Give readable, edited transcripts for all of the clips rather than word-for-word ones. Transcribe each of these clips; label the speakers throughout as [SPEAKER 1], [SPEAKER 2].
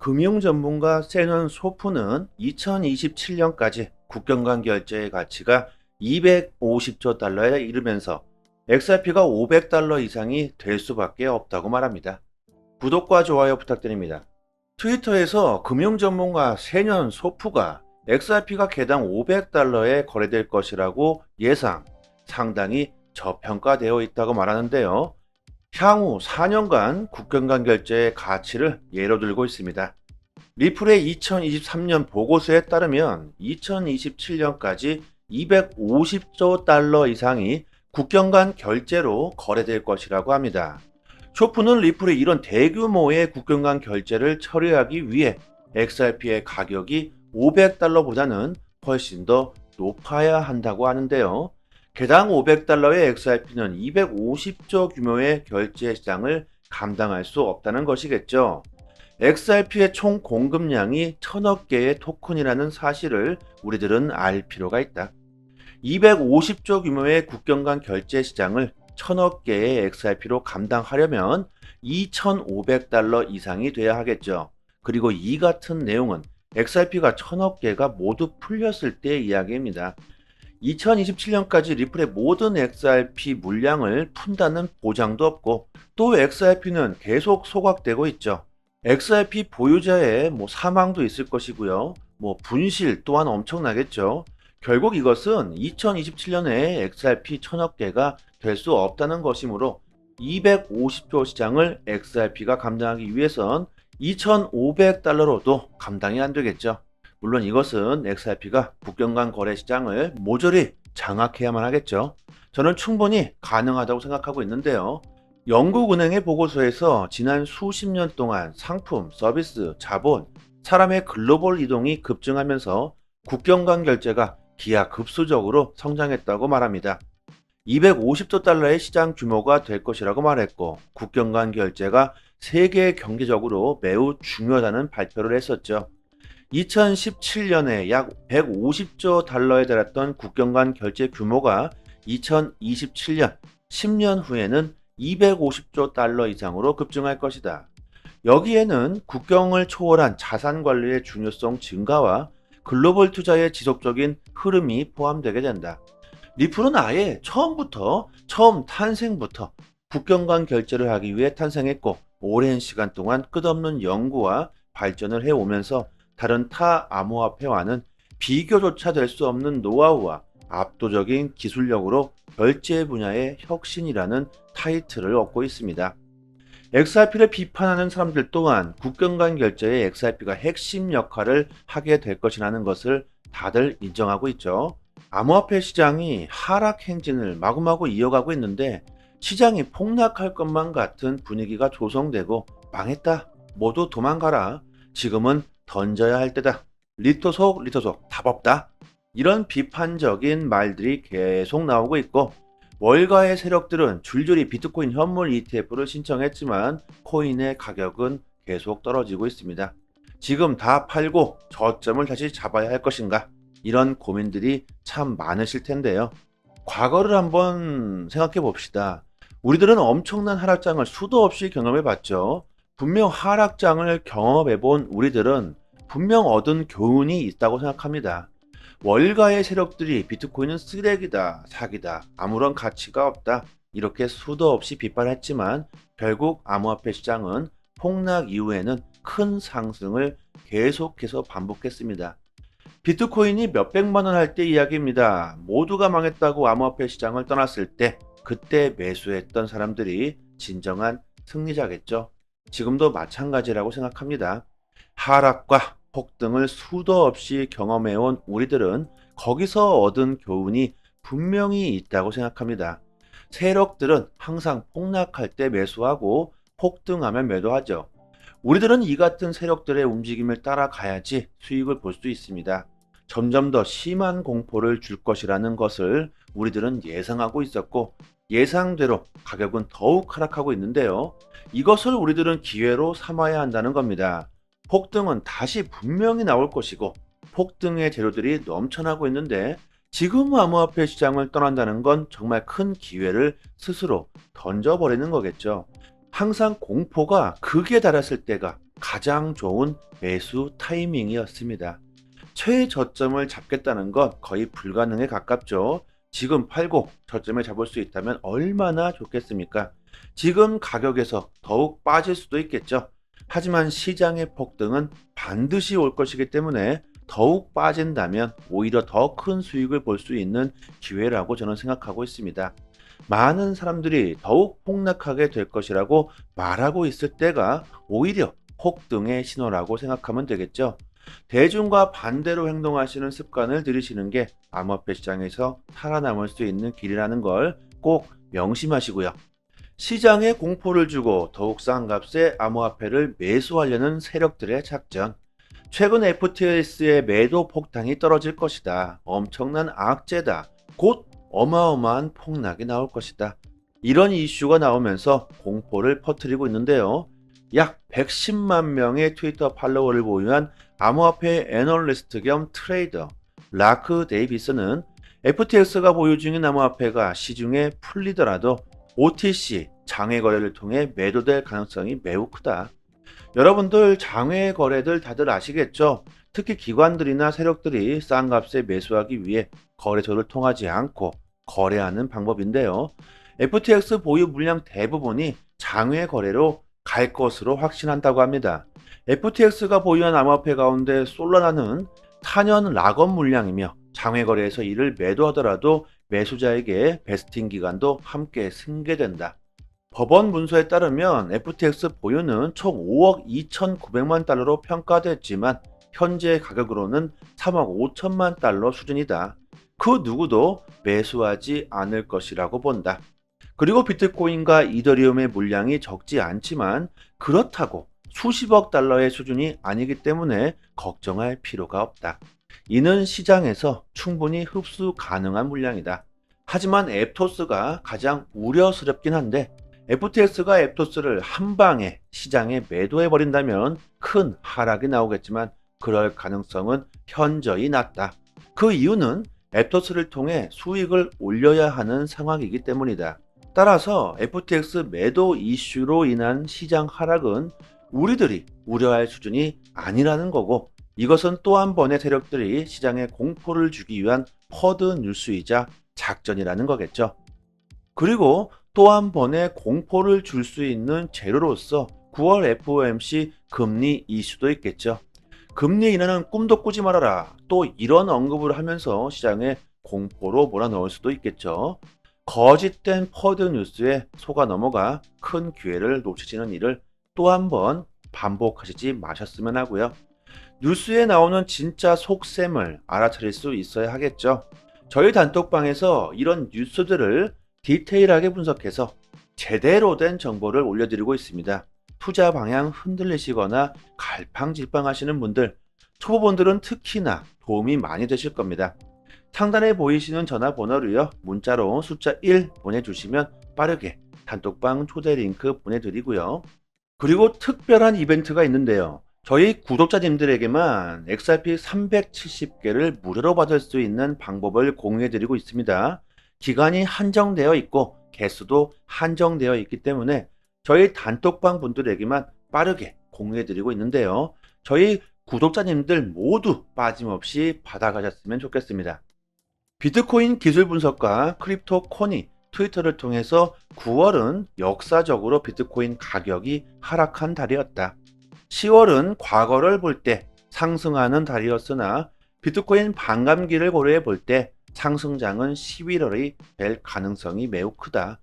[SPEAKER 1] 금융 전문가 세넌 소프는 2027년까지 국경 간 결제의 가치가 250조 달러에 이르면서 XRP가 500달러 이상이 될 수밖에 없다고 말합니다. 구독과 좋아요 부탁드립니다. 트위터에서 금융 전문가 세넌 소프가 XRP가 개당 500달러에 거래될 것이라고 예상, 상당히 저평가되어 있다고 말하는데요. 향후 4년간 국경 간 결제의 가치를 예로 들고 있습니다. 리플의 2023년 보고서에 따르면 2027년까지 250조 달러 이상이 국경 간 결제로 거래될 것이라고 합니다. 쇼프는 리플의 이런 대규모의 국경 간 결제를 처리하기 위해 XRP의 가격이 500달러보다는 훨씬 더 높아야 한다고 하는데요. 개당 500달러의 XRP는 250조 규모의 결제 시장을 감당할 수 없다는 것이겠죠. XRP의 총 공급량이 1000억 개의 토큰이라는 사실을 우리들은 알 필요가 있다. 250조 규모의 국경 간 결제 시장을 1000억 개의 XRP로 감당하려면 2500달러 이상이 돼야 하겠죠. 그리고 이 같은 내용은 XRP가 1000억 개가 모두 풀렸을 때의 이야기입니다. 2027년까지 리플의 모든 XRP 물량을 푼다는 보장도 없고 또 XRP는 계속 소각되고 있죠. XRP 보유자의 사망도 있을 것이고요. 분실 또한 엄청나겠죠. 결국 이것은 2027년에 XRP 1000억 개가 될 수 없다는 것이므로 250조 시장을 XRP가 감당하기 위해선 2500달러로도 감당이 안 되겠죠. 물론 이것은 XRP가 국경 간 거래 시장을 모조리 장악해야만 하겠죠. 저는 충분히 가능하다고 생각하고 있는데요. 영국은행의 보고서에서 지난 수십 년 동안 상품, 서비스, 자본, 사람의 글로벌 이동이 급증하면서 국경 간 결제가 기하급수적으로 성장했다고 말합니다. 250조 달러의 시장 규모가 될 것이라고 말했고 국경 간 결제가 세계 경제적으로 매우 중요하다는 발표를 했었죠. 2017년에 약 150조 달러에 달했던 국경 간 결제 규모가 2027년 10년 후에는 250조 달러 이상으로 급증할 것이다. 여기에는 국경을 초월한 자산 관리의 중요성 증가와 글로벌 투자의 지속적인 흐름이 포함되게 된다. 리플은 아예 처음 탄생부터 국경 간 결제를 하기 위해 탄생했고 오랜 시간 동안 끝없는 연구와 발전을 해오면서 다른 타 암호화폐와는 비교조차 될 수 없는 노하우와 압도적인 기술력으로 결제 분야의 혁신이라는 타이틀을 얻고 있습니다. XRP를 비판하는 사람들 또한 국경 간 결제에 XRP가 핵심 역할을 하게 될 것이라는 것을 다들 인정하고 있죠. 암호화폐 시장이 하락 행진을 마구마구 이어가고 있는데 시장이 폭락할 것만 같은 분위기가 조성되고 망했다, 모두 도망가라, 지금은 던져야 할 때다, 리토속 답 없다, 이런 비판적인 말들이 계속 나오고 있고 월가의 세력들은 줄줄이 비트코인 현물 ETF를 신청했지만 코인의 가격은 계속 떨어지고 있습니다. 지금 다 팔고 저점을 다시 잡아야 할 것인가, 이런 고민들이 참 많으실 텐데요. 과거를 한번 생각해 봅시다. 우리들은 엄청난 하락장을 수도 없이 경험해 봤죠. 분명 하락장을 경험해 본 우리들은 분명 얻은 교훈이 있다고 생각합니다. 월가의 세력들이 비트코인은 쓰레기다, 사기다, 아무런 가치가 없다, 이렇게 수도 없이 비판했지만 결국 암호화폐 시장은 폭락 이후에는 큰 상승을 계속해서 반복했습니다. 비트코인이 몇백만 원 할 때 이야기입니다. 모두가 망했다고 암호화폐 시장을 떠났을 때 그때 매수했던 사람들이 진정한 승리자겠죠. 지금도 마찬가지라고 생각합니다. 하락과 폭등을 수도 없이 경험해온 우리들은 거기서 얻은 교훈이 분명히 있다고 생각합니다. 세력들은 항상 폭락할 때 매수하고 폭등하면 매도하죠. 우리들은 이 같은 세력들의 움직임을 따라가야지 수익을 볼 수 있습니다. 점점 더 심한 공포를 줄 것이라는 것을 우리들은 예상하고 있었고 예상대로 가격은 더욱 하락하고 있는데요. 이것을 우리들은 기회로 삼아야 한다는 겁니다. 폭등은 다시 분명히 나올 것이고 폭등의 재료들이 넘쳐나고 있는데 지금 암호화폐 시장을 떠난다는 건 정말 큰 기회를 스스로 던져버리는 거겠죠. 항상 공포가 극에 달했을 때가 가장 좋은 매수 타이밍이었습니다. 최저점을 잡겠다는 건 거의 불가능에 가깝죠. 지금 팔고 저점을 잡을 수 있다면 얼마나 좋겠습니까? 지금 가격에서 더욱 빠질 수도 있겠죠. 하지만 시장의 폭등은 반드시 올 것이기 때문에 더욱 빠진다면 오히려 더 큰 수익을 볼 수 있는 기회라고 저는 생각하고 있습니다. 많은 사람들이 더욱 폭락하게 될 것이라고 말하고 있을 때가 오히려 폭등의 신호라고 생각하면 되겠죠. 대중과 반대로 행동하시는 습관을 들이시는 게 암호화폐 시장에서 살아남을 수 있는 길이라는 걸 꼭 명심하시고요. 시장에 공포를 주고 더욱 싼 값에 암호화폐를 매수하려는 세력들의 작전. 최근 FTS의 매도 폭탄이 떨어질 것이다. 엄청난 악재다. 곧 어마어마한 폭락이 나올 것이다. 이런 이슈가 나오면서 공포를 퍼뜨리고 있는데요. 약 110만 명의 트위터 팔로워를 보유한 암호화폐 애널리스트 겸 트레이더 라크 데이비스는 FTX가 보유 중인 암호화폐가 시중에 풀리더라도 OTC 장외 거래를 통해 매도될 가능성이 매우 크다. 여러분들 장외 거래들 다들 아시겠죠? 특히 기관들이나 세력들이 싼 값에 매수하기 위해 거래소를 통하지 않고 거래하는 방법인데요. FTX 보유 물량 대부분이 장외 거래로 갈 것으로 확신한다고 합니다. FTX가 보유한 암호화폐 가운데 솔라나는 4년 락업 물량이며 장외 거래에서 이를 매도하더라도 매수자에게 베스팅 기간도 함께 승계된다. 법원 문서에 따르면 FTX 보유는 총 5억 2,900만 달러로 평가됐지만 현재 가격으로는 3억 5천만 달러 수준이다. 그 누구도 매수하지 않을 것이라고 본다. 그리고 비트코인과 이더리움의 물량이 적지 않지만 그렇다고 수십억 달러의 수준이 아니기 때문에 걱정할 필요가 없다. 이는 시장에서 충분히 흡수 가능한 물량이다. 하지만 앱토스가 가장 우려스럽긴 한데 FTX가 앱토스를 한 방에 시장에 매도해버린다면 큰 하락이 나오겠지만 그럴 가능성은 현저히 낮다. 그 이유는 앱토스를 통해 수익을 올려야 하는 상황이기 때문이다. 따라서 FTX 매도 이슈로 인한 시장 하락은 우리들이 우려할 수준이 아니라는 거고 이것은 또 한 번의 세력들이 시장에 공포를 주기 위한 퍼드 뉴스이자 작전이라는 거겠죠. 그리고 또 한 번의 공포를 줄 수 있는 재료로서 9월 FOMC 금리 이슈도 있겠죠. 금리 인하는 꿈도 꾸지 말아라. 또 이런 언급을 하면서 시장에 공포로 몰아넣을 수도 있겠죠. 거짓된 퍼드 뉴스에 속아 넘어가 큰 기회를 놓치시는 일을 또 한 번 반복하시지 마셨으면 하고요. 뉴스에 나오는 진짜 속셈을 알아차릴 수 있어야 하겠죠. 저희 단톡방에서 이런 뉴스들을 디테일하게 분석해서 제대로 된 정보를 올려드리고 있습니다. 투자 방향 흔들리시거나 갈팡질팡 하시는 분들, 초보분들은 특히나 도움이 많이 되실 겁니다. 상단에 보이시는 전화번호로요. 문자로 숫자 1 보내주시면 빠르게 단톡방 초대 링크 보내드리고요. 그리고 특별한 이벤트가 있는데요. 저희 구독자님들에게만 XRP 370개를 무료로 받을 수 있는 방법을 공유해드리고 있습니다. 기간이 한정되어 있고 개수도 한정되어 있기 때문에 저희 단톡방 분들에게만 빠르게 공유해드리고 있는데요. 저희 구독자님들 모두 빠짐없이 받아가셨으면 좋겠습니다. 비트코인 기술 분석가 크립토 코니 트위터를 통해서 9월은 역사적으로 비트코인 가격이 하락한 달이었다. 10월은 과거를 볼 때 상승하는 달이었으나 비트코인 반감기를 고려해 볼 때 상승장은 11월이 될 가능성이 매우 크다.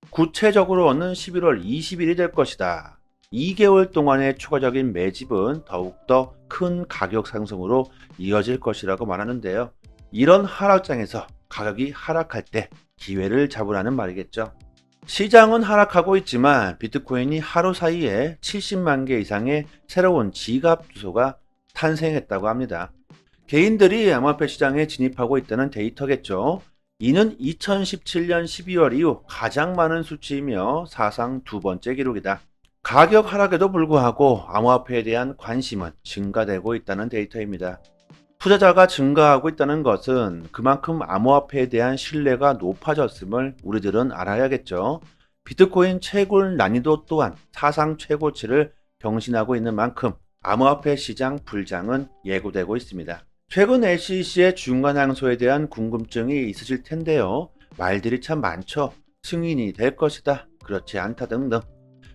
[SPEAKER 1] 구체적으로는 11월 20일이 될 것이다. 2개월 동안의 추가적인 매집은 더욱더 큰 가격 상승으로 이어질 것이라고 말하는데요. 이런 하락장에서 가격이 하락할 때 기회를 잡으라는 말이겠죠. 시장은 하락하고 있지만 비트코인이 하루 사이에 70만 개 이상의 새로운 지갑 주소가 탄생했다고 합니다. 개인들이 암호화폐 시장에 진입하고 있다는 데이터겠죠. 이는 2017년 12월 이후 가장 많은 수치이며 사상 두 번째 기록이다. 가격 하락에도 불구하고 암호화폐에 대한 관심은 증가되고 있다는 데이터입니다. 투자자가 증가하고 있다는 것은 그만큼 암호화폐에 대한 신뢰가 높아졌음을 우리들은 알아야겠죠. 비트코인 채굴 난이도 또한 사상 최고치를 경신하고 있는 만큼 암호화폐 시장 불장은 예고되고 있습니다. 최근 SEC의 중간 항소에 대한 궁금증이 있으실 텐데요. 말들이 참 많죠. 승인이 될 것이다, 그렇지 않다 등등.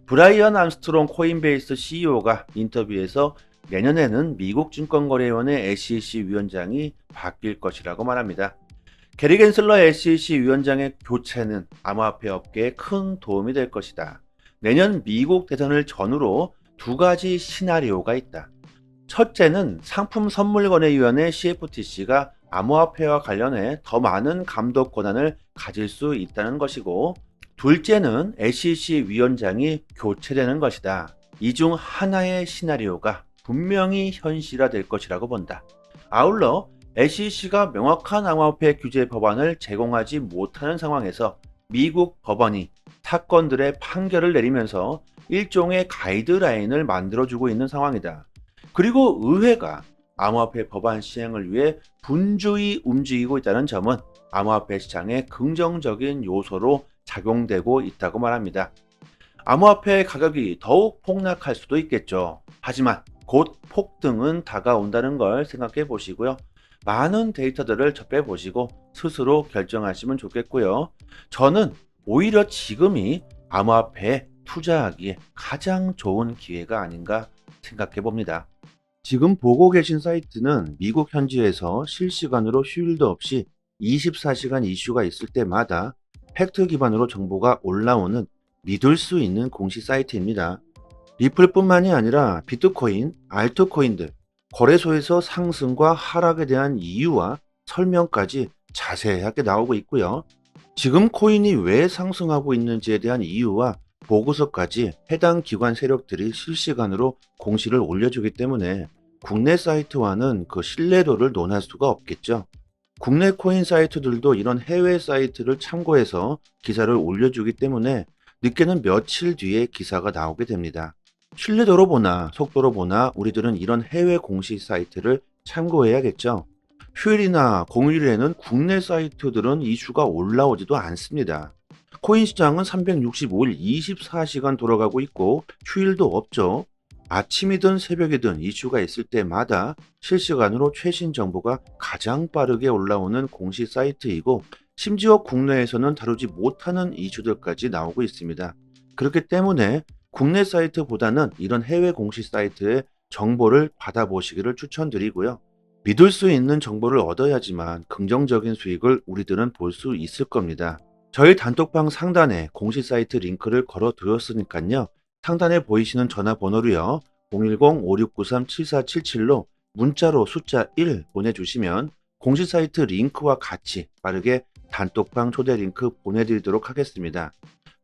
[SPEAKER 1] 브라이언 암스트롱 코인베이스 CEO가 인터뷰에서 내년에는 미국 증권거래위원회 SEC 위원장이 바뀔 것이라고 말합니다. 게리 겐슬러 SEC 위원장의 교체는 암호화폐 업계에 큰 도움이 될 것이다. 내년 미국 대선을 전후로 두 가지 시나리오가 있다. 첫째는 상품선물거래위원회 CFTC가 암호화폐와 관련해 더 많은 감독 권한을 가질 수 있다는 것이고, 둘째는 SEC 위원장이 교체되는 것이다. 이 중 하나의 시나리오가 분명히 현실화될 것이라고 본다. 아울러 SEC가 명확한 암호화폐 규제 법안을 제공하지 못하는 상황에서 미국 법원이 사건들의 판결을 내리면서 일종의 가이드라인을 만들어주고 있는 상황이다. 그리고 의회가 암호화폐 법안 시행을 위해 분주히 움직이고 있다는 점은 암호화폐 시장의 긍정적인 요소로 작용되고 있다고 말합니다. 암호화폐 가격이 더욱 폭락할 수도 있겠죠. 하지만 곧 폭등은 다가온다는 걸 생각해 보시고요. 많은 데이터들을 접해 보시고 스스로 결정하시면 좋겠고요. 저는 오히려 지금이 암호화폐에 투자하기에 가장 좋은 기회가 아닌가 생각해 봅니다. 지금 보고 계신 사이트는 미국 현지에서 실시간으로 휴일도 없이 24시간 이슈가 있을 때마다 팩트 기반으로 정보가 올라오는 믿을 수 있는 공식 사이트입니다. 리플뿐만이 아니라 비트코인, 알트코인들, 거래소에서 상승과 하락에 대한 이유와 설명까지 자세하게 나오고 있고요. 지금 코인이 왜 상승하고 있는지에 대한 이유와 보고서까지 해당 기관 세력들이 실시간으로 공시를 올려주기 때문에 국내 사이트와는 그 신뢰도를 논할 수가 없겠죠. 국내 코인 사이트들도 이런 해외 사이트를 참고해서 기사를 올려주기 때문에 늦게는 며칠 뒤에 기사가 나오게 됩니다. 신뢰도로 보나 속도로 보나 우리들은 이런 해외 공식 사이트를 참고해야겠죠. 휴일이나 공휴일에는 국내 사이트들은 이슈가 올라오지도 않습니다. 코인 시장은 365일 24시간 돌아가고 있고 휴일도 없죠. 아침이든 새벽이든 이슈가 있을 때마다 실시간으로 최신 정보가 가장 빠르게 올라오는 공식 사이트이고, 심지어 국내에서는 다루지 못하는 이슈들까지 나오고 있습니다. 그렇기 때문에 국내 사이트보다는 이런 해외 공식 사이트의 정보를 받아보시기를 추천드리고요. 믿을 수 있는 정보를 얻어야지만 긍정적인 수익을 우리들은 볼 수 있을 겁니다. 저희 단톡방 상단에 공식 사이트 링크를 걸어 두었으니까요. 상단에 보이시는 전화번호로요. 010-5693-7477로 문자로 숫자 1 보내주시면 공식 사이트 링크와 같이 빠르게 단톡방 초대 링크 보내드리도록 하겠습니다.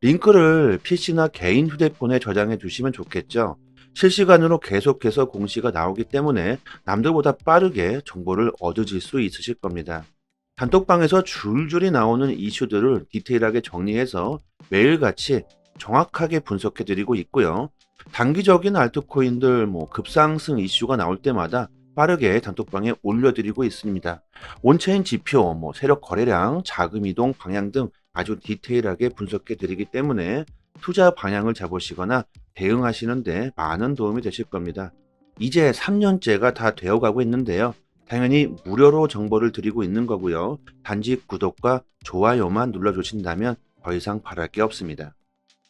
[SPEAKER 1] 링크를 PC나 개인 휴대폰에 저장해 두시면 좋겠죠. 실시간으로 계속해서 공시가 나오기 때문에 남들보다 빠르게 정보를 얻으실 수 있으실 겁니다. 단톡방에서 줄줄이 나오는 이슈들을 디테일하게 정리해서 매일같이 정확하게 분석해 드리고 있고요. 단기적인 알트코인들 급상승 이슈가 나올 때마다 빠르게 단톡방에 올려드리고 있습니다. 온체인 지표, 세력 거래량, 자금 이동 방향 등 아주 디테일하게 분석해 드리기 때문에 투자 방향을 잡으시거나 대응하시는데 많은 도움이 되실 겁니다. 이제 3년째가 다 되어가고 있는데요. 당연히 무료로 정보를 드리고 있는 거고요. 단지 구독과 좋아요만 눌러주신다면 더 이상 바랄 게 없습니다.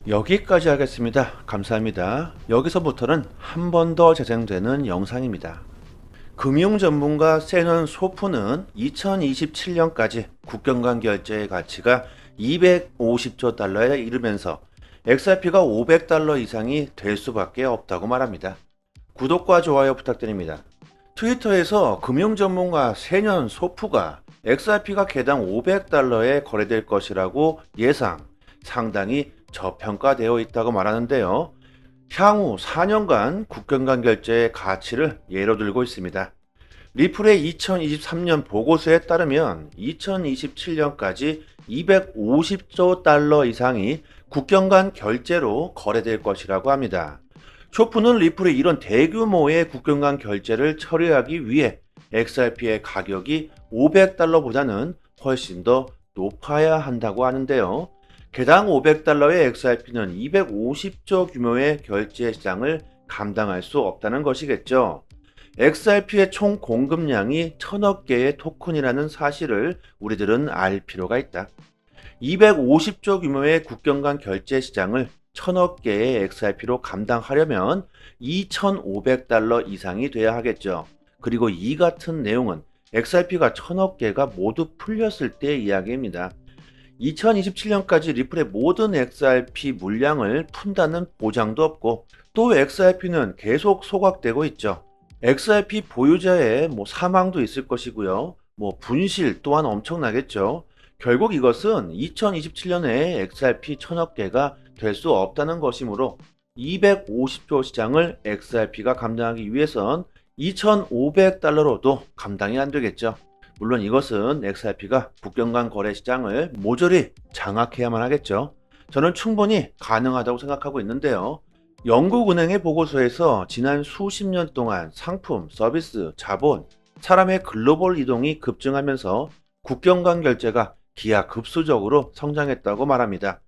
[SPEAKER 1] 여기까지 하겠습니다. 감사합니다. 여기서부터는 한 번 더 재생되는 영상입니다. 금융 전문가 세넌 소프는 2027년까지 국경간 결제의 가치가 250조 달러에 이르면서 XRP가 500달러 이상이 될 수밖에 없다고 말합니다. 구독과 좋아요 부탁드립니다. 트위터에서 금융 전문가 세넌 소프가 XRP가 개당 500달러에 거래될 것이라고 예상, 상당히 저평가되어 있다고 말하는데요. 향후 4년간 국경간 결제의 가치를 예로 들고 있습니다. 리플의 2023년 보고서에 따르면 2027년까지 250조 달러 이상이 국경간 결제로 거래될 것이라고 합니다. 쇼프는 리플의 이런 대규모의 국경간 결제를 처리하기 위해 XRP의 가격이 500달러보다는 훨씬 더 높아야 한다고 하는데요. 개당 500달러의 XRP는 250조 규모의 결제 시장을 감당할 수 없다는 것이겠죠. XRP의 총 공급량이 1000억 개의 토큰이라는 사실을 우리들은 알 필요가 있다. 250조 규모의 국경 간 결제 시장을 1000억 개의 XRP로 감당하려면 2,500달러 이상이 돼야 하겠죠. 그리고 이 같은 내용은 XRP가 1000억 개가 모두 풀렸을 때의 이야기입니다. 2027년까지 리플의 모든 XRP 물량을 푼다는 보장도 없고 또 XRP는 계속 소각되고 있죠. XRP 보유자의 사망도 있을 것이고요. 분실 또한 엄청나겠죠. 결국 이것은 2027년에 XRP 1000억 개가 될 수 없다는 것이므로 250조 시장을 XRP가 감당하기 위해선 2,500달러로도 감당이 안 되겠죠. 물론 이것은 XRP가 국경 간 거래 시장을 모조리 장악해야만 하겠죠. 저는 충분히 가능하다고 생각하고 있는데요. 영국은행의 보고서에서 지난 수십 년 동안 상품, 서비스, 자본, 사람의 글로벌 이동이 급증하면서 국경 간 결제가 기하급수적으로 성장했다고 말합니다.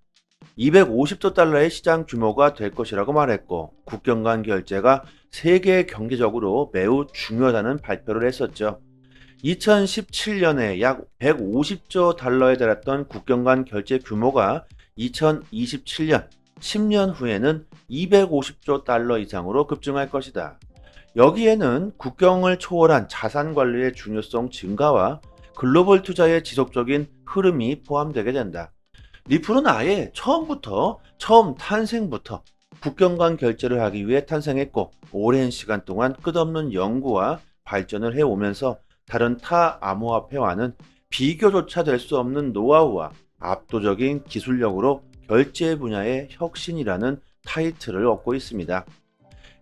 [SPEAKER 1] 250조 달러의 시장 규모가 될 것이라고 말했고 국경 간 결제가 세계 경제적으로 매우 중요하다는 발표를 했었죠. 2017년에 약 150조 달러에 달했던 국경 간 결제 규모가 2027년 10년 후에는 250조 달러 이상으로 급증할 것이다. 여기에는 국경을 초월한 자산 관리의 중요성 증가와 글로벌 투자의 지속적인 흐름이 포함되게 된다. 리플은 아예 처음 탄생부터 국경 간 결제를 하기 위해 탄생했고 오랜 시간 동안 끝없는 연구와 발전을 해오면서 다른 타 암호화폐와는 비교조차 될 수 없는 노하우와 압도적인 기술력으로 결제 분야의 혁신이라는 타이틀을 얻고 있습니다.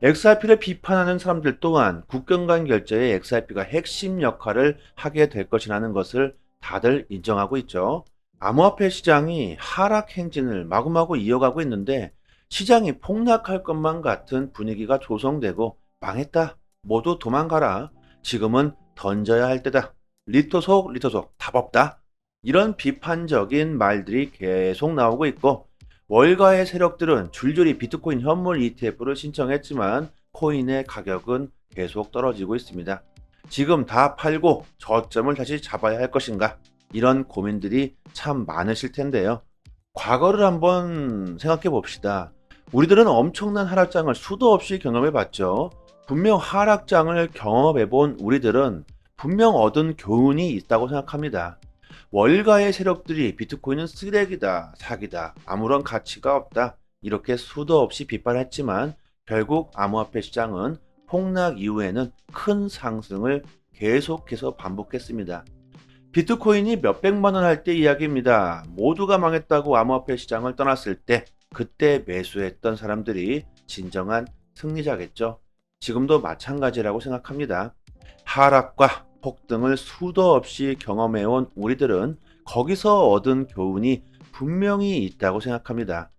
[SPEAKER 1] XRP를 비판하는 사람들 또한 국경 간 결제에 XRP가 핵심 역할을 하게 될 것이라는 것을 다들 인정하고 있죠. 암호화폐 시장이 하락 행진을 마구마구 이어가고 있는데 시장이 폭락할 것만 같은 분위기가 조성되고 망했다, 모두 도망가라, 지금은 던져야 할 때다, 리토속 답 없다, 이런 비판적인 말들이 계속 나오고 있고 월가의 세력들은 줄줄이 비트코인 현물 ETF를 신청했지만 코인의 가격은 계속 떨어지고 있습니다. 지금 다 팔고 저점을 다시 잡아야 할 것인가? 이런 고민들이 참 많으실 텐데요. 과거를 한번 생각해 봅시다. 우리들은 엄청난 하락장을 수도 없이 경험해 봤죠. 분명 하락장을 경험해 본 우리들은 분명 얻은 교훈이 있다고 생각합니다. 월가의 세력들이 비트코인은 쓰레기다, 사기다, 아무런 가치가 없다, 이렇게 수도 없이 비판했지만 결국 암호화폐 시장은 폭락 이후에는 큰 상승을 계속해서 반복했습니다. 비트코인이 몇백만 원 할 때 이야기입니다. 모두가 망했다고 암호화폐 시장을 떠났을 때 그때 매수했던 사람들이 진정한 승리자겠죠. 지금도 마찬가지라고 생각합니다. 하락과 폭등을 수도 없이 경험해온 우리들은 거기서 얻은 교훈이 분명히 있다고 생각합니다.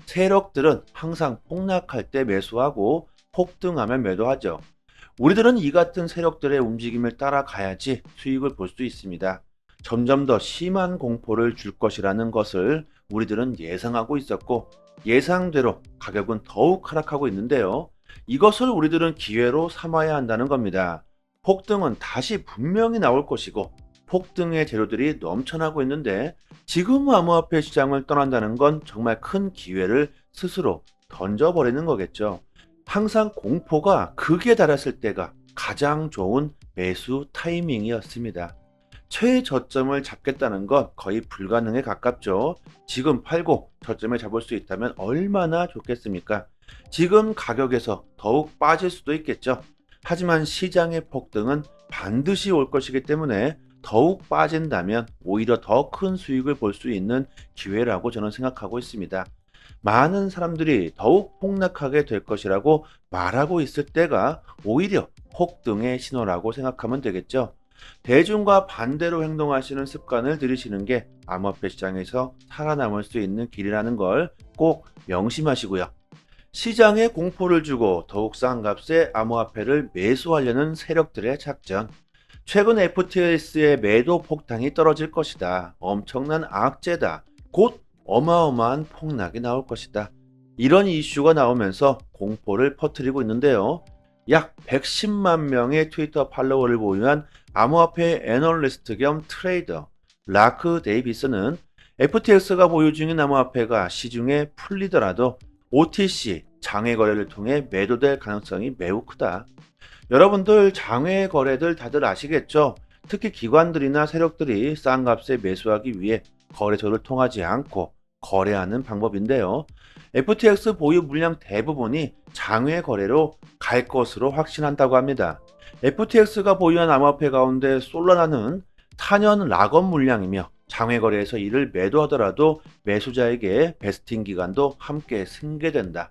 [SPEAKER 1] 세력들은 항상 폭락할 때 매수하고 폭등하면 매도하죠. 우리들은 이 같은 세력들의 움직임을 따라가야지 수익을 볼 수 있습니다. 점점 더 심한 공포를 줄 것이라는 것을 우리들은 예상하고 있었고 예상대로 가격은 더욱 하락하고 있는데요. 이것을 우리들은 기회로 삼아야 한다는 겁니다. 폭등은 다시 분명히 나올 것이고 폭등의 재료들이 넘쳐나고 있는데 지금 암호화폐 시장을 떠난다는 건 정말 큰 기회를 스스로 던져버리는 거겠죠. 항상 공포가 극에 달했을 때가 가장 좋은 매수 타이밍이었습니다. 최저점을 잡겠다는 건 거의 불가능에 가깝죠. 지금 팔고 저점에 잡을 수 있다면 얼마나 좋겠습니까? 지금 가격에서 더욱 빠질 수도 있겠죠. 하지만 시장의 폭등은 반드시 올 것이기 때문에 더욱 빠진다면 오히려 더 큰 수익을 볼 수 있는 기회라고 저는 생각하고 있습니다. 많은 사람들이 더욱 폭락하게 될 것이라고 말하고 있을 때가 오히려 폭등의 신호라고 생각하면 되겠죠. 대중과 반대로 행동하시는 습관을 들이시는 게 암호화폐 시장에서 살아남을 수 있는 길이라는 걸 꼭 명심하시고요. 시장에 공포를 주고 더욱 싼 값에 암호화폐를 매수하려는 세력들의 작전. 최근 FTS의 매도 폭탄이 떨어질 것이다. 엄청난 악재다. 곧 어마어마한 폭락이 나올 것이다. 이런 이슈가 나오면서 공포를 퍼뜨리고 있는데요. 약 110만 명의 트위터 팔로워를 보유한 암호화폐 애널리스트 겸 트레이더 라크 데이비스는 FTX가 보유 중인 암호화폐가 시중에 풀리더라도 OTC 장외 거래를 통해 매도될 가능성이 매우 크다. 여러분들 장외 거래들 다들 아시겠죠? 특히 기관들이나 세력들이 싼 값에 매수하기 위해 거래소를 통하지 않고 거래하는 방법인데요. FTX 보유 물량 대부분이 장외 거래로 갈 것으로 확신한다고 합니다. FTX가 보유한 암호화폐 가운데 솔라나는 탄현 락업 물량이며 장외 거래에서 이를 매도하더라도 매수자에게 베스팅 기간도 함께 승계된다.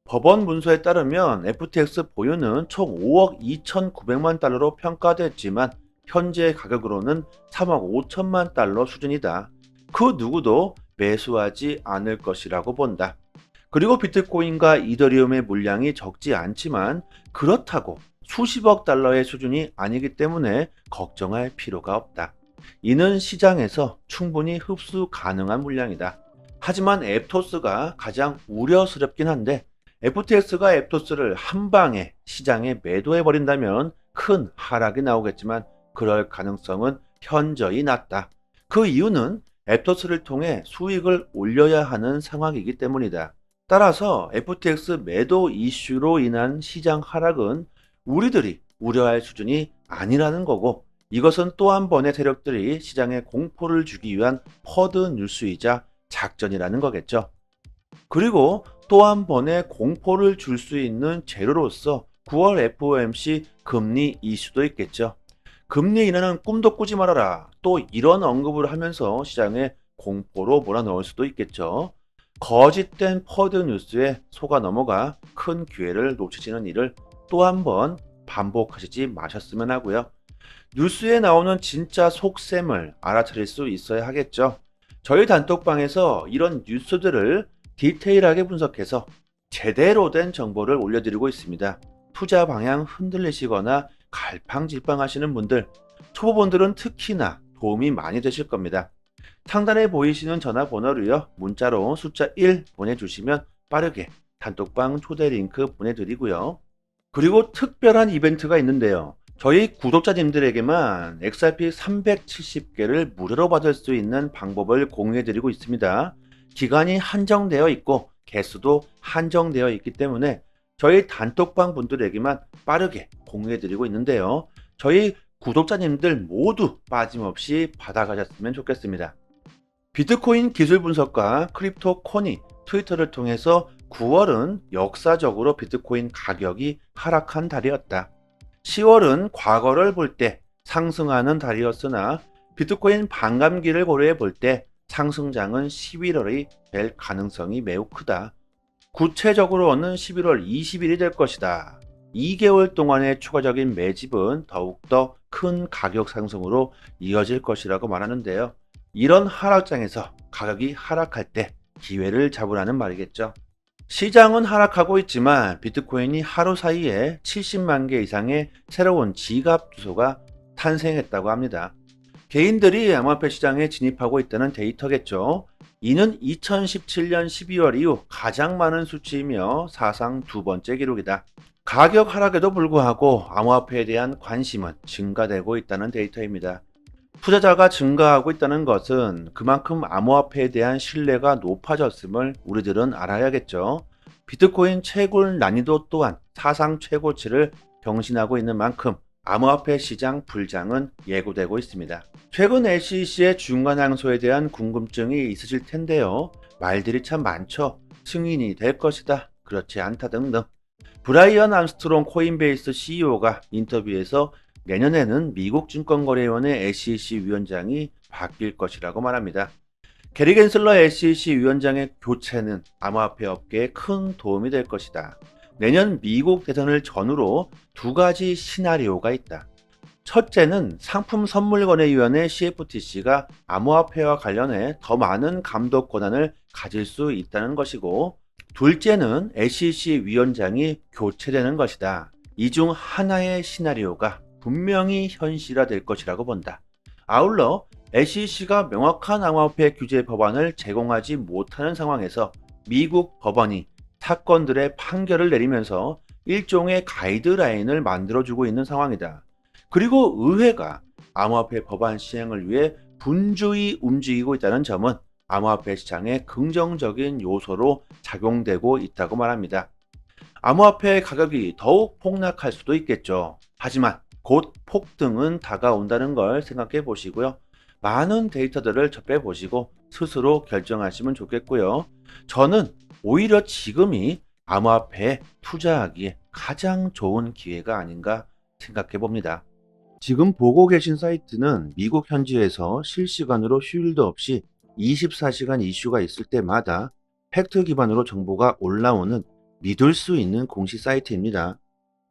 [SPEAKER 1] 법원 문서에 따르면 FTX 보유는 총 5억 2,900만 달러로 평가됐지만 현재 가격으로는 3억 5천만 달러 수준이다. 그 누구도 매수하지 않을 것이라고 본다. 그리고 비트코인과 이더리움의 물량이 적지 않지만 그렇다고 수십억 달러의 수준이 아니기 때문에 걱정할 필요가 없다. 이는 시장에서 충분히 흡수 가능한 물량이다. 하지만 앱토스가 가장 우려스럽긴 한데 FTX가 앱토스를 한 방에 시장에 매도해버린다면 큰 하락이 나오겠지만 그럴 가능성은 현저히 낮다. 그 이유는 앱토스를 통해 수익을 올려야 하는 상황이기 때문이다. 따라서 FTX 매도 이슈로 인한 시장 하락은 우리들이 우려할 수준이 아니라는 거고, 이것은 또 한 번의 세력들이 시장에 공포를 주기 위한 퍼드 뉴스이자 작전이라는 거겠죠. 그리고 또 한 번의 공포를 줄 수 있는 재료로서 9월 FOMC 금리 이슈도 있겠죠. 금리 인하는 꿈도 꾸지 말아라. 또 이런 언급을 하면서 시장에 공포로 몰아넣을 수도 있겠죠. 거짓된 퍼드 뉴스에 속아 넘어가 큰 기회를 놓치시는 일을 또 한 번 반복하시지 마셨으면 하고요. 뉴스에 나오는 진짜 속셈을 알아차릴 수 있어야 하겠죠. 저희 단톡방에서 이런 뉴스들을 디테일하게 분석해서 제대로 된 정보를 올려드리고 있습니다. 투자 방향 흔들리시거나 갈팡질팡 하시는 분들, 초보분들은 특히나 도움이 많이 되실 겁니다. 상단에 보이시는 전화번호로요, 문자로 숫자 1 보내주시면 빠르게 단톡방 초대 링크 보내드리고요. 그리고 특별한 이벤트가 있는데요. 저희 구독자님들에게만 XRP 370개를 무료로 받을 수 있는 방법을 공유해드리고 있습니다. 기간이 한정되어 있고 개수도 한정되어 있기 때문에 저희 단톡방 분들에게만 빠르게 공유해드리고 있는데요. 저희 구독자님들 모두 빠짐없이 받아가셨으면 좋겠습니다. 비트코인 기술 분석가 크립토 코니 트위터를 통해서 9월은 역사적으로 비트코인 가격이 하락한 달이었다. 10월은 과거를 볼 때 상승하는 달이었으나 비트코인 반감기를 고려해 볼 때 상승장은 11월이 될 가능성이 매우 크다. 구체적으로는 11월 20일이 될 것이다. 2개월 동안의 추가적인 매집은 더욱더 큰 가격 상승으로 이어질 것이라고 말하는데요. 이런 하락장에서 가격이 하락할 때 기회를 잡으라는 말이겠죠. 시장은 하락하고 있지만 비트코인이 하루 사이에 70만 개 이상의 새로운 지갑 주소가 탄생했다고 합니다. 개인들이 암호화폐 시장에 진입하고 있다는 데이터겠죠. 이는 2017년 12월 이후 가장 많은 수치이며 사상 두 번째 기록이다. 가격 하락에도 불구하고 암호화폐에 대한 관심은 증가되고 있다는 데이터입니다. 투자자가 증가하고 있다는 것은 그만큼 암호화폐에 대한 신뢰가 높아졌음을 우리들은 알아야겠죠. 비트코인 채굴 난이도 또한 사상 최고치를 경신하고 있는 만큼 암호화폐 시장 불장은 예고되고 있습니다. 최근 SEC의 중간 항소에 대한 궁금증이 있으실 텐데요. 말들이 참 많죠. 승인이 될 것이다, 그렇지 않다 등등. 브라이언 암스트롱 코인베이스 CEO가 인터뷰에서 내년에는 미국 증권거래위원회 SEC 위원장이 바뀔 것이라고 말합니다. 게리 겐슬러 SEC 위원장의 교체는 암호화폐 업계에 큰 도움이 될 것이다. 내년 미국 대선을 전후로 두 가지 시나리오가 있다. 첫째는 상품선물거래위원회 CFTC가 암호화폐와 관련해 더 많은 감독 권한을 가질 수 있다는 것이고, 둘째는 SEC 위원장이 교체되는 것이다. 이 중 하나의 시나리오가 분명히 현실화될 것이라고 본다. 아울러 SEC가 명확한 암호화폐 규제 법안을 제공하지 못하는 상황에서 미국 법원이 사건들의 판결을 내리면서 일종의 가이드라인을 만들어주고 있는 상황이다. 그리고 의회가 암호화폐 법안 시행을 위해 분주히 움직이고 있다는 점은 암호화폐 시장에 긍정적인 요소로 작용되고 있다고 말합니다. 암호화폐 가격이 더욱 폭락할 수도 있겠죠. 하지만 곧 폭등은 다가온다는 걸 생각해 보시고요. 많은 데이터들을 접해 보시고 스스로 결정하시면 좋겠고요. 저는 오히려 지금이 암호화폐에 투자하기에 가장 좋은 기회가 아닌가 생각해 봅니다. 지금 보고 계신 사이트는 미국 현지에서 실시간으로 휴일도 없이 24시간 이슈가 있을 때마다 팩트 기반으로 정보가 올라오는 믿을 수 있는 공시 사이트입니다.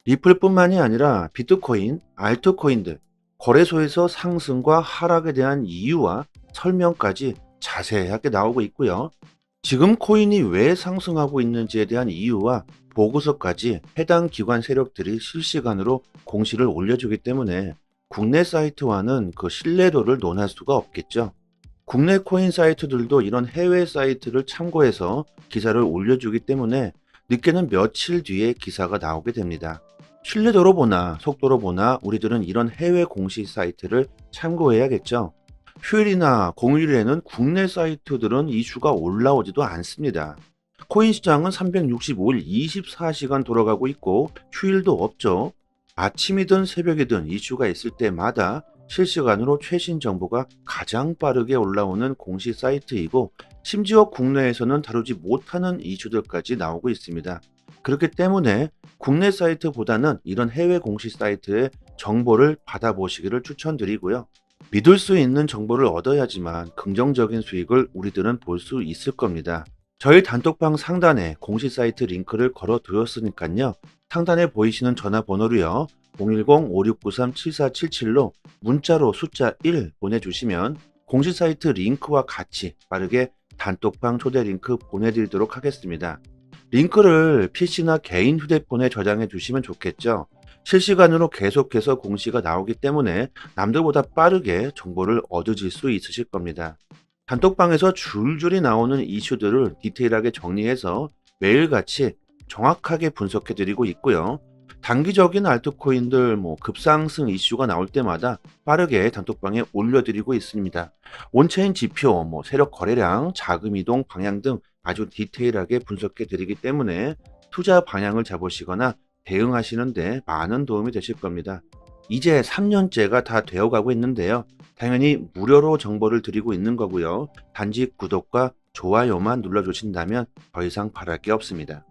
[SPEAKER 1] 리플뿐만이 아니라 비트코인, 알트코인들, 거래소에서 상승과 하락에 대한 이유와 설명까지 자세하게 나오고 있고요. 지금 코인이 왜 상승하고 있는지에 대한 이유와 보고서까지 해당 기관 세력들이 실시간으로 공시를 올려주기 때문에 국내 사이트와는 그 신뢰도를 논할 수가 없겠죠. 국내 코인 사이트들도 이런 해외 사이트를 참고해서 기사를 올려주기 때문에 늦게는 며칠 뒤에 기사가 나오게 됩니다. 신뢰도로 보나 속도로 보나 우리들은 이런 해외 공시 사이트를 참고해야겠죠. 휴일이나 공휴일에는 국내 사이트들은 이슈가 올라오지도 않습니다. 코인 시장은 365일 24시간 돌아가고 있고 휴일도 없죠. 아침이든 새벽이든 이슈가 있을 때마다 실시간으로 최신 정보가 가장 빠르게 올라오는 공시 사이트이고 심지어 국내에서는 다루지 못하는 이슈들까지 나오고 있습니다. 그렇기 때문에 국내 사이트보다는 이런 해외 공시 사이트의 정보를 받아보시기를 추천드리고요. 믿을 수 있는 정보를 얻어야지만 긍정적인 수익을 우리들은 볼 수 있을 겁니다. 저희 단톡방 상단에 공시 사이트 링크를 걸어 두었으니까요. 상단에 보이시는 전화번호로요. 010-5693-7477로 문자로 숫자 1 보내주시면 공시 사이트 링크와 같이 빠르게 단톡방 초대 링크 보내드리도록 하겠습니다. 링크를 PC나 개인 휴대폰에 저장해 주시면 좋겠죠. 실시간으로 계속해서 공시가 나오기 때문에 남들보다 빠르게 정보를 얻으실 수 있으실 겁니다. 단톡방에서 줄줄이 나오는 이슈들을 디테일하게 정리해서 매일같이 정확하게 분석해 드리고 있고요. 단기적인 알트코인들 급상승 이슈가 나올 때마다 빠르게 단톡방에 올려드리고 있습니다. 온체인 지표, 세력 거래량, 자금 이동 방향 등 아주 디테일하게 분석해 드리기 때문에 투자 방향을 잡으시거나 대응하시는데 많은 도움이 되실 겁니다. 이제 3년째가 다 되어가고 있는데요. 당연히 무료로 정보를 드리고 있는 거고요. 단지 구독과 좋아요만 눌러주신다면 더 이상 바랄 게 없습니다.